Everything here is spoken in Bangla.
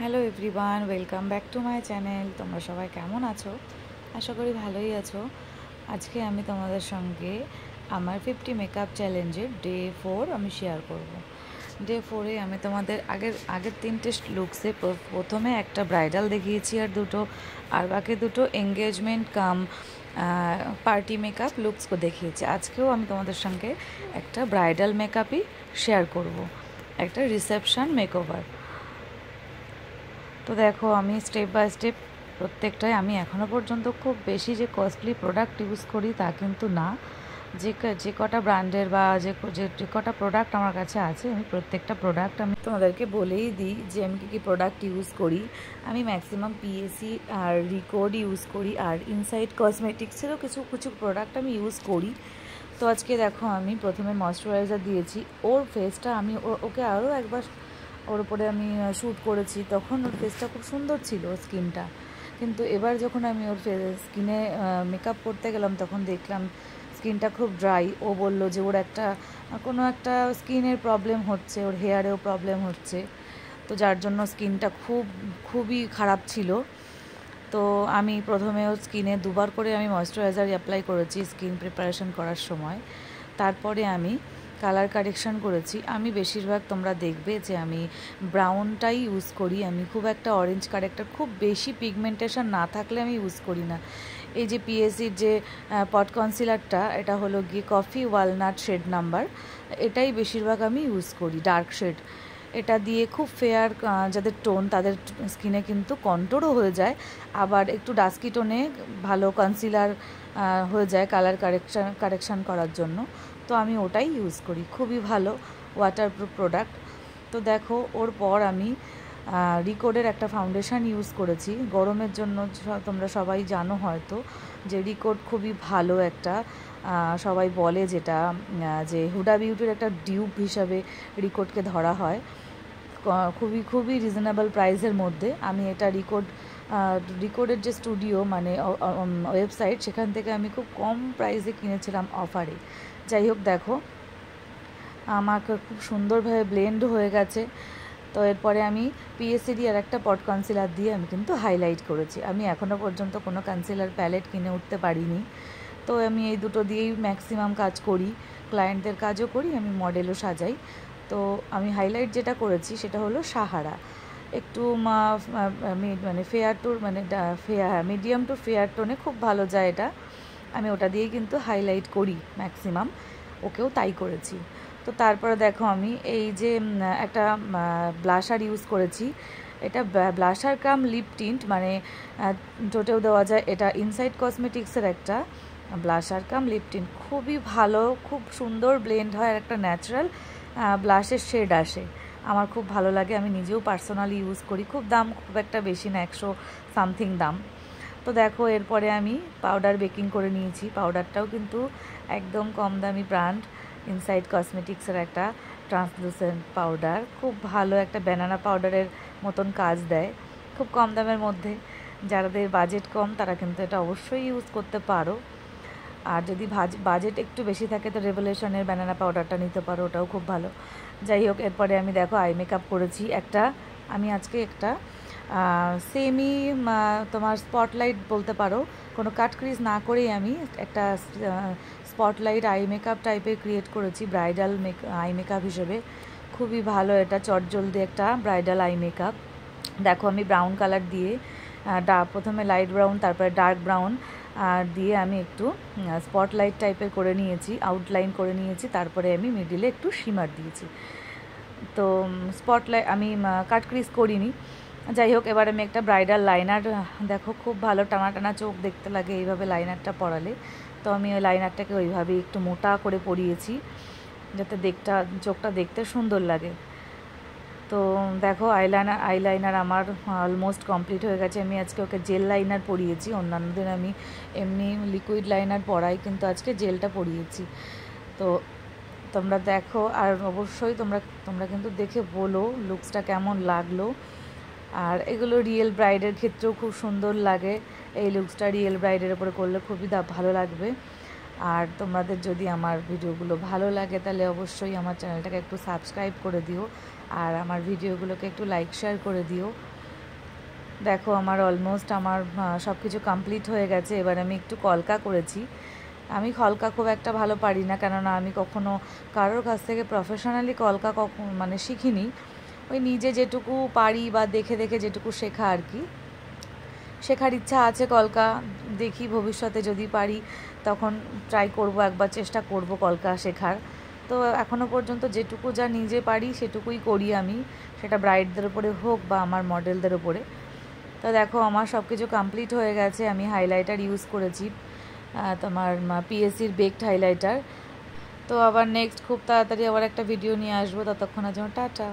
Hello everyone, welcome back to my channel. তোমরা সবাই কেমন আছো? আশা করি ভালোই আছো। আজকে আমি তোমাদের সঙ্গে আমার 50 মেকআপ চ্যালেঞ্জের ডে 4 আমি শেয়ার করব। ডে 4-এ আমি তোমাদের আগের 3টে লুকসে প্রথমে একটা ব্রাইডাল দেখিয়েছি আর বাকি দুটো এঙ্গেজমেন্ট কাম পার্টি মেকআপ লুকসকে দেখিয়েছি। আজকেও আমি তোমাদের সঙ্গে একটা ব্রাইডাল মেকআপই শেয়ার করব, একটা রিসেপশন মেকওভার। তো দেখো, আমি স্টেপ বাই স্টেপ প্রত্যেকটাই, আমি এখনও পর্যন্ত খুব বেশি যে কস্টলি প্রোডাক্ট ইউজ করি তা কিন্তু না। যে কটা ব্র্যান্ডের বা যে কটা প্রোডাক্ট আমার কাছে আছে, আমি প্রত্যেকটা প্রোডাক্ট আমি তোমাদেরকে বলেই দিই যে আমি কী কী প্রোডাক্ট ইউজ করি। আমি ম্যাক্সিমাম পিএসি আর রিকোড ইউজ করি, আর ইনসাইড কসমেটিক্সেরও কিছু কিছু প্রোডাক্ট আমি ইউজ করি। তো আজকে দেখো, আমি প্রথমে ময়শ্চারাইজার দিয়েছি। ওর ফেসটা আমি ওকে আরও একবার ওর উপরে আমি শ্যুট করেছি, তখন ওর ফেসটা খুব সুন্দর ছিল, স্কিনটা। কিন্তু এবার যখন আমি ওর স্কিনে মেকআপ করতে গেলাম, তখন দেখলাম স্কিনটা খুব ড্রাই। ও বলল যে ওর কোনো একটা স্কিনের প্রবলেম হচ্ছে, ওর হেয়ারেও প্রবলেম হচ্ছে, তো যার জন্য স্কিনটা খুবই খারাপ ছিল। তো আমি প্রথমে ওর স্কিনে দুবার করে আমি ময়শ্চারাইজার অ্যাপ্লাই করেছি স্কিন প্রিপারেশন করার সময়। তারপরে আমি কালার কারেকশান করেছি। আমি বেশিরভাগ তোমরা দেখবে যে আমি ব্রাউনটাই ইউজ করি। আমি খুব একটা অরেঞ্জ কারেক্টার, খুব বেশি পিগমেন্টেশন না থাকলে আমি ইউজ করি না। এই যে পিএসির যে পট কনসিলারটা, এটা হলো গিয়ে কফি ওয়ালনাট শেড নাম্বার, এটাই বেশিরভাগ আমি ইউজ করি, ডার্ক শেড। এটা দিয়ে খুব ফেয়ার যাদের টোন, তাদের স্কিনে কিন্তু কন্ট্রোরও হয়ে যায়, আবার একটু ডাস্কি টোনে ভালো কনসিলার হয়ে যায় কালার কারেকশান করার জন্য। তো আমি ওটাই ইউজ করি, খুবই ভালো ওয়াটারপ্রুফ প্রোডাক্ট। তো দেখো, ওর পর আমি রিকোডের একটা ফাউন্ডেশন ইউজ করেছি গরমের জন্য। তোমরা সবাই জানো হয়তো যে রিকোড খুবই ভালো একটা, সবাই বলে যেটা যে হুডা বিউটির একটা ডিউপ হিসাবে রিকোডকে ধরা হয়, খুবই রিজনেবল প্রাইসের মধ্যে। আমি এটা রিকোডের যে স্টুডিও মানে ওয়েবসাইট, সেখান থেকে আমি খুব কম প্রাইসে কিনেছিলাম অফারে। যাই হোক, দেখো আমাকে খুব সুন্দরভাবে ব্লেন্ড হয়ে গেছে। তো এরপরে আমি পিএসসিডি আর একটা পট কনসিলার দিয়ে আমি কিন্তু হাইলাইট করেছি। আমি এখনও পর্যন্ত কোনো কনসিলার প্যালেট কিনে উঠতে পারিনি। তো আমি এই দুটো দিয়েই ম্যাক্সিমাম কাজ করি, ক্লায়েন্টদের কাজও করি, আমি মডেলও সাজাই। তো আমি হাইলাইট যেটা করেছি সেটা হলো সাহারা, একটু মানে ফেয়ার টু মানে মিডিয়াম টু ফেয়ার টোনে খুব ভালো যায় এটা। আমি ওটা দিয়েই কিন্তু হাইলাইট করি ম্যাক্সিমাম, ওকেও তাই করেছি। তো তারপরে দেখো, আমি এই যে একটা ব্লাশার ইউজ করেছি। এটা ব্লাশার কাম লিপ টিন্ট, মানে টোটেও দেওয়া যায়। এটা ইনসাইড কসমেটিক্সের একটা ব্লাশার কাম লিপ টিন্ট, খুবই ভালো, খুব সুন্দর ব্লেন্ড হয়, আর একটা ন্যাচারাল ব্লাশের শেড আসে। আমার খুব ভালো লাগে, আমি নিজেও পার্সোনালি ইউজ করি। দাম খুব একটা বেশি না, 100 সামথিং দাম। তো দেখো, এরপরে আমি পাউডার বেকিং করে নিয়েছি। পাউডারটাও কিন্তু একদম কম দামি ব্র্যান্ড, ইনসাইড কসমেটিক্সের একটা ট্রান্সলুসেন্ট পাউডার, খুব ভালো একটা ব্যানানা পাউডারের মতন কাজ দেয়, খুব কম দামের মধ্যে। যাদের বাজেট কম তারা কিন্তু এটা অবশ্যই ইউজ করতে পারো। আর যদি বাজেট একটু বেশি থাকে তো রেভলিউশনের ব্যানানা পাউডারটা নিতে পারো, ওটাও খুব ভালো। যাই হোক, এরপরে আমি দেখো আই মেকআপ করেছি। আমি আজকে একটা সেমি তোমার স্পটলাইট বলতে পারো, কোনো কাট ক্রিজ না করেই আমি একটা স্পটলাইট আই মেকআপ টাইপের ক্রিয়েট করেছি ব্রাইডাল আই মেকআপ হিসেবে। খুবই ভালো, এটা চটজলদি একটা ব্রাইডাল আই মেকআপ। দেখো, আমি ব্রাউন কালার দিয়ে প্রথমে লাইট ব্রাউন, তারপরে ডার্ক ব্রাউন দিয়ে আমি একটু স্পটলাইট টাইপের করে নিয়েছি, আউটলাইন করে নিয়েছি। তারপরে আমি মিডিলে একটু শিমার দিয়েছি। তো স্পটলাইট আমি কাট ক্রিজ করিনি। যাই হোক, এবার আমি একটা ব্রাইডাল লাইনার, দেখো খুব ভালো টানা টানা চোখ দেখতে লাগে এইভাবে লাইনারটা পরালে। তো আমি ওই লাইনারটাকে ওইভাবেই একটু মোটা করে পরিয়েছি, যাতে চোখটা দেখতে সুন্দর লাগে। তো দেখো, আইলাইনার আমার অলমোস্ট কমপ্লিট হয়ে গেছে। আমি আজকে ওকে জেল লাইনার পরিয়েছি। অন্যান্য দিন আমি এমনি লিকুইড লাইনার পরাই, কিন্তু আজকে জেলটা পরিয়েছি। তো তোমরা দেখো, আর অবশ্যই তোমরা কিন্তু দেখে বলো লুকসটা কেমন লাগলো। আর এগুলো রিয়েল ব্রাইডের ক্ষেত্রেও খুব সুন্দর লাগে। এই লুকসটা রিয়েল ব্রাইডের উপরে করলে খুবই ভালো লাগবে। আর তোমাদের যদি আমার ভিডিওগুলো ভালো লাগে তাহলে অবশ্যই আমার চ্যানেলটাকে একটু সাবস্ক্রাইব করে দিও, আর আমার ভিডিওগুলোকে একটু লাইক শেয়ার করে দিও। দেখো আমার অলমোস্ট আমার সব কিছু কমপ্লিট হয়ে গেছে। এবার আমি একটু কলকা করেছি। আমি কলকা খুব একটা ভালো পারি না, কেননা আমি কখনো কারোর কাছ থেকে প্রফেশনালি কলকা মানে শিখিনি। ওই নিজে যেটুকু পারি বা দেখে দেখে যেটুকু শেখা আর কি, শেখার ইচ্ছা আছে কলকা। দেখি ভবিষ্যতে যদি পারি তখন ট্রাই করব, একবার চেষ্টা করব কলকা শেখার। তো এখনও পর্যন্ত যেটুকু যা নিজে পারি সেটুকুই করি আমি, সেটা ব্রাইডদের উপরে হোক বা আমার মডেলদের উপরে। তো দেখো আমার সব কিছু কমপ্লিট হয়ে গেছে। আমি হাইলাইটার ইউজ করেছি, তোমার পিএসসির বেকড হাইলাইটার। তো আবার নেক্সট খুব তাড়াতাড়ি আবার একটা ভিডিও নিয়ে আসবো, ততক্ষণের জন্য টাটা।